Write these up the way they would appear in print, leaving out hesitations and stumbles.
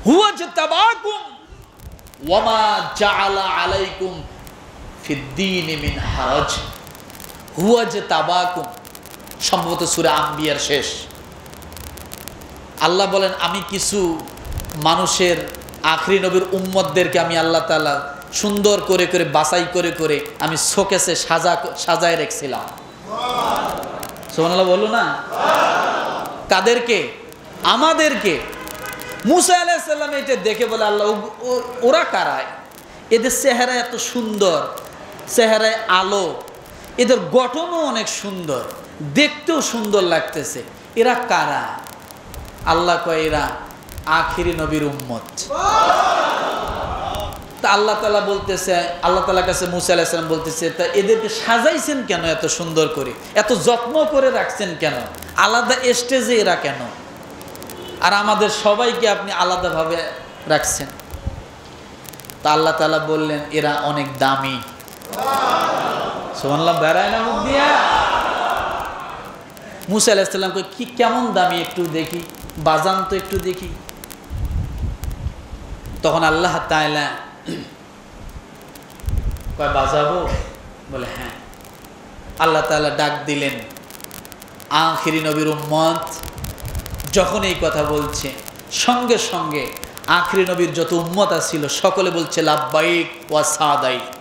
হুয়া জাতাবাকুম ওয়া মা জাআলা আলাইকুম ফিদ-দীন মিন হারাজ। হুয়া জাতাবাকুম, সম্ভবত সূরা আম্বিয়ার শেষ। আল্লাহ বলেন আমি কিছু মানুষের আখরি নবীর উম্মতদেরকে আমি আল্লাহ তাআলা সুন্দর করে করে বাছাই করে করে আমি শোকেসে সাজায় রেখেছিলাম। সুবহানাল্লাহ বলো না। কাদেরকে? আমাদেরকে। মুসা আলাইহিস সালাম এটা দেখে বলে আল্লাহ ওরা কারা? এদের চেহারা এত সুন্দর, চেহারায় আলো, এদের গঠনও অনেক সুন্দর, দেখতেও সুন্দর লাগতেছে, এরা কারা? আল্লাহ কয় এরা আখিরি নবীর উম্মত। তা আল্লাহ তাআলা বলতেছে, আল্লাহ তাআলার কাছে মুসা আলাইহিস সালাম বলতেছে তা এদেরকে সাজাইছেন কেন এত সুন্দর করে, এত যত্ন করে রাখছেন কেন, আলাদা স্টেজে এরা কেন, আর আমাদের সবাইকে আপনি আলাদাভাবে রাখছেন? তা আল্লাহ তাআলা বললেন এরা অনেক দামি। সুবহানাল্লাহ বেরায় না মুখ দিয়া। মুসা আলাইহিস সালাম কই কি কেমন দামি একটু দেখি, বাজান তো একটু দেখি। তখন আল্লাহ তাআলা কয় বাজাবো? বলে হ্যাঁ। আল্লাহ তাআলা ডাক দিলেন আখিরি নবীর উম্মত যখন এই কথা বলছে সঙ্গে সঙ্গে আখিরি নবীর যত উম্মত ছিল সকলে বলছে লাব্বাইক ওয়া সাদাইত,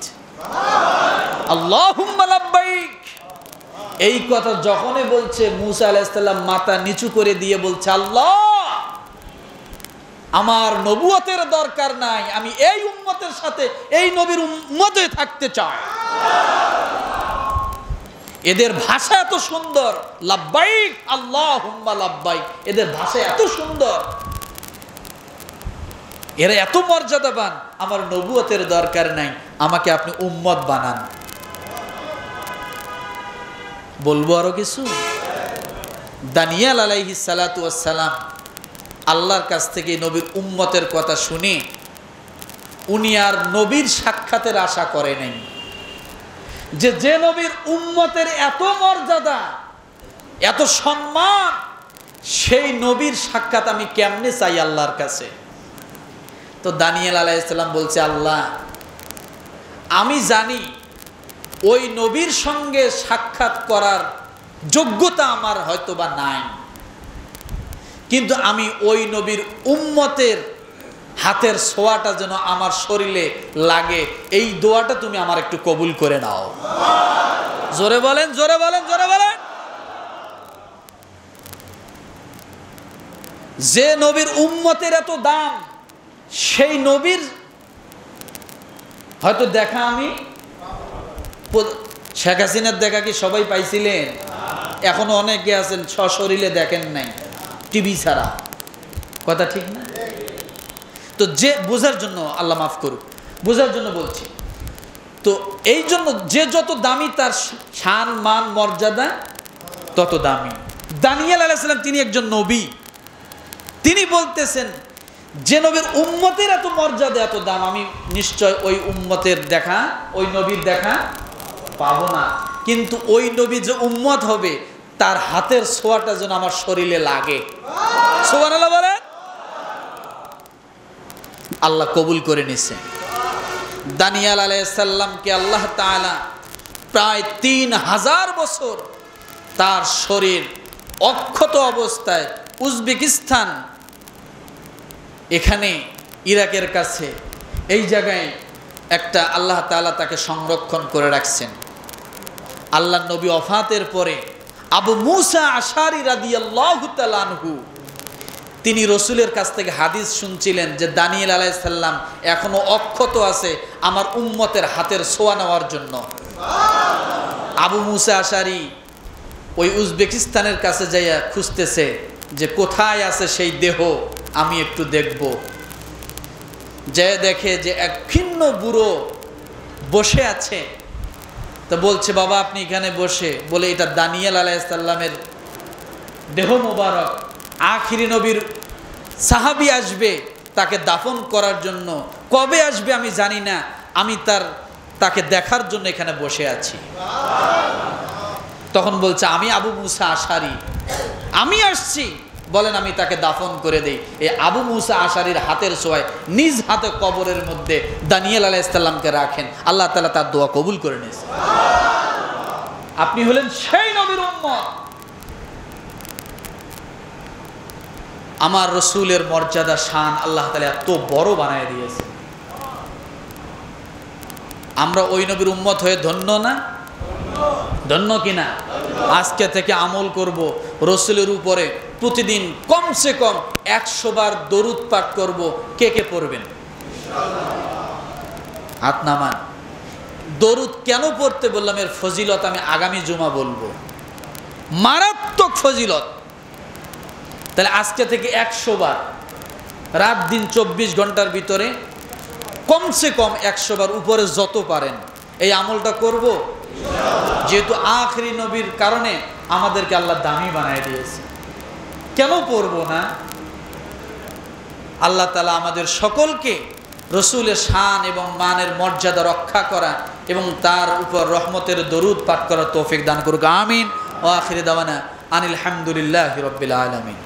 আল্লাহুম্মা লাব্বাইক। এই কথা যখনই বলছে মুসা আলাইহিস সালাম মাথা নিচু করে দিয়ে বলছে আল্লাহ আমার নবুয়তের দরকার নাই, আমি এই উম্মতের সাথে এই নবীর উম্মতে থাকতে চাই। এদের ভাষা এত সুন্দর, লাব্বাইক আল্লাহুম্মা লাব্বাইক, এদের ভাষা এত সুন্দর, এরা এত মর্যাদাবান, আমার নবুয়তের দরকার নাই, আমাকে আপনি উম্মত বানান। বলবো আরো কিছু? দানিয়েল আলাইহিস সালাতু ওয়াস সালাম আল্লাহর কাছ থেকে নবীর উম্মতের কথা শুনে উনি আর নবীর সাক্ষাতের আশা করে নাই, যে নবীর উম্মতের এত মর্যাদা এত সম্মান, সেই নবীর সাক্ষাৎ আমি কেমনে চাই আল্লাহর কাছে? তো দানিয়েল আলাইহিস সালাম বলছে আল্লাহ আমি জানি ওই নবীর সঙ্গে সাক্ষাৎ করার যোগ্যতা আমার হয়তোবা নাই, কিন্তু আমি ওই নবীর উম্মতের হাতের ছোঁয়াটা যেন আমার শরীরে লাগে, এই দোয়াটা তুমি আমার একটু কবুল করে নাও। জোরে বলেন, জোরে বলেন, জোরে বলেন। যে নবীর উম্মতের এত দাম, সেই নবীর হয়তো দেখা আমি শেখ হাসিনার দেখা কি সবাই পাইছিলেন? এখনো অনেকে আছেন সশরীরে দেখেন নাই, টিভি ছাড়া। কথা ঠিক না? তো যে বোঝার জন্য, আল্লাহ মাফ করুক, বোঝার জন্য বলছি। তো এই জন্য যে যত দামি তার শান মান মর্যাদা তত দামি। দানিয়েল আলাইহিস সালাম তিনি একজন নবী, তিনি বলতেছেন যে নবীর উম্মতের এত মর্যাদা এত দাম, আমি নিশ্চয় ওই উম্মতের দেখা, ওই নবীর দেখা পাবো না, কিন্তু ওই নবী যে উম্মত হবে তার হাতের ছোঁয়াটা যেন আমার শরীরে লাগে। সুবহানাল্লাহ বলেন। আল্লাহ কবুল করে নিছেন। দানিয়েল আলাইহিস সালামকে আল্লাহ তাআলা প্রায় ৩০০০ বছর তার শরীর অক্ষত অবস্থায় উজবেকিস্তান, এখানে ইরাকের কাছে এই জায়গায় একটা আল্লাহ তাআলা তাকে সংরক্ষণ করে রাখছেন। আল্লাহর নবী ওফাতের পরে আবু মুসা আশারি রাদিয়াল্লাহু তাআলা আনহু তিনি রসুলের কাছ থেকে হাদিস শুনছিলেন যে দানিয়েল আলাইহিস সালাম এখনো অক্ষত আছে আমার উম্মতের হাতের ছোঁয়া নেওয়ার জন্য। আবু মুসা আশারি ওই উজবেকিস্তানের কাছে যাইয়া খুঁজতেছে যে কোথায় আছে সেই দেহ, আমি একটু দেখব। যে দেখে যে এক ভিন্ন বুড়ো বসে আছে, তো বলছে বাবা আপনি এখানে বসে, বলে এটা দানিয়েল আলাইহিস সালামের দেহ মোবারক, আখিরি নবীর সাহাবী আসবে তাকে দাফন করার জন্য, কবে আসবে আমি জানি না, আমি তাকে দেখার জন্য এখানে বসে আছি। তখন বলছে আমি আবু মুসা আশারি, আমি আসছি বলেন আমি তাকে দাফন করে দেই। এই আবু মুসা আশারির হাতের ছোঁয়ায় নিজ হাতে কবরের মধ্যে দানিয়েল আলাইহিস সালামকে রাখেন, আল্লাহ তাআলা তার দোয়া কবুল করে নিয়েছেন। আপনি হলেন সেই নবীর উম্মত। আমার রসুলের মর্যাদা শান আল্লাহ তাআলা এত বড় বানায় দিয়েছে। আমরা ওই নবীর উম্মত হয়ে ধন্য না? ধন্য কিনা? আজকে থেকে আমল করব, রসুলের উপরে প্রতিদিন কমসে কম 100 বার দরুদ পাঠ করব। কে কে পড়বেন? হাত নামান। দরুদ কেন পড়তে বললাম, এর ফজিলত আমি আগামী জুমা বলবো। মারাত্মক ফজিলত। তাহলে আজকে থেকে 100 বার, রাত দিন 24 ঘন্টার ভিতরে কমসে কম 100 বার, উপরে যত পারেন এই আমলটা করব। যেহেতু আখেরি নবীর কারণে আমাদেরকে আল্লাহ দামি বানায় দিয়েছে, কেন পড়বো না? আল্লাহ তাআলা আমাদের সকলকে রসুলের শান এবং মানের মর্যাদা রক্ষা করা এবং তার উপর রহমতের দরুদ পাঠ করার তৌফিক দান করুক। আমিন। ওয়া আখির দাওয়ানা আনিল হামদুলিল্লাহি রাব্বিল আলামিন।